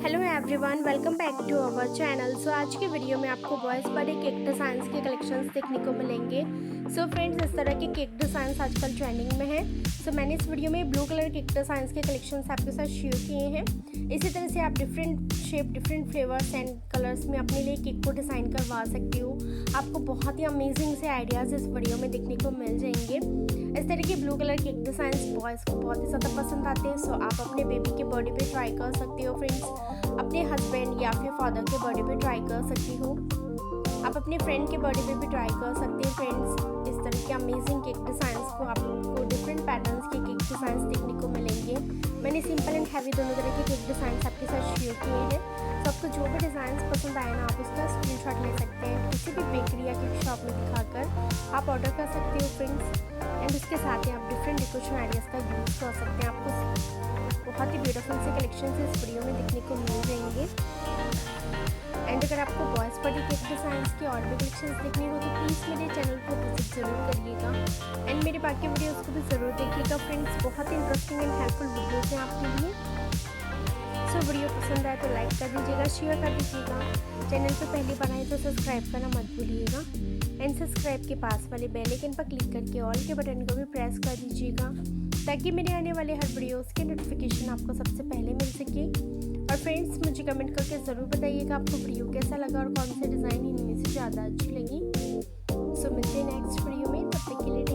Hello everyone, welcome back to our channel. So आज के video में आपको बॉयज़ बर्थडे केक डिज़ाइंस के कलेक्शंस देखने को मिलेंगे। सो फ्रेंड्स, इस तरह के केक डिज़ाइंस आजकल ट्रेंडिंग में है। सो मैंने इस वीडियो में ब्लू कलर केक डिज़ाइंस के कलेक्शंस आपके साथ शेयर किए हैं। इसी तरह से आप different shape, different flavours and colours में अपने लिए केक को डिज़ाइन करवा सकते हो। आपको बहुत ही अमेजिंग से आइडियाज़ इस वीडियो में देखने को मिल जाएंगे। इस तरह के blue colour cake designs boys को बहुत ही ज़्यादा पसंद आते हैं। सो आप अपने बेबी के बर्थडे पे ट्राई कर सकते हो फ्रेंड्स। अपने हस्बैंड या फिर फादर के बर्थडे पे ट्राई कर सकती हो। आप अपने फ्रेंड के बर्थडे पे भी ट्राई कर सकते हैं फ्रेंड्स। इस तरह के अमेजिंग केक डिज़ाइंस को आपको डिफरेंट पैटर्न्स के केक डिज़ाइंस देखने को मिलेंगे। मैंने सिंपल एंड हैवी दोनों तरह के केक डिज़ाइंस आपके साथ शेयर किए हैं। तो आपको जो भी डिज़ाइंस पसंद आए ना, आप उसका स्क्रीनशॉट ले सकते हैं। किसी भी बेकरी या केक शॉप में दिखाकर आप ऑर्डर कर सकते हो फ्रेंड्स। एंड उसके साथ ही आप डिफरेंट डेकोरेशन आइडियाज़ का यूज़ कर सकते हैं। आपको बहुत ही ब्यूटीफुल से कलेक्शन इस वीडियो में देखने को मिल जाएंगे। एंड अगर आपको बॉयज़ बर्थडे केक डिज़ाइंस की और भी कलेक्शंस देखनी हो तो प्लीज़ मेरे चैनल को विजिट ज़रूर करिएगा। एंड मेरे बाकी वीडियोज़ को भी ज़रूर देखिएगा फ्रेंड्स। बहुत ही इंटरेस्टिंग एंड हेल्पफुल वीडियोज़ हैं आपके लिए। सो वीडियो पसंद आए तो लाइक कर दीजिएगा, शेयर कर दीजिएगा। चैनल पर पहली बार आए तो सब्सक्राइब करना मत भूलिएगा। एंड सब्सक्राइब के पास वाले बेल आइकन पर क्लिक करके ऑल के बटन को भी प्रेस कर दीजिएगा, ताकि मेरे आने वाले हर वीडियोस के नोटिफिकेशन आपको सबसे पहले मिल सके। और फ्रेंड्स, मुझे कमेंट करके ज़रूर बताइएगा आपको वीडियो कैसा लगा और कौन से डिज़ाइन इनमें से ज़्यादा अच्छी लगी। सो मिलते हैं नेक्स्ट वीडियो में, तब तक के लिए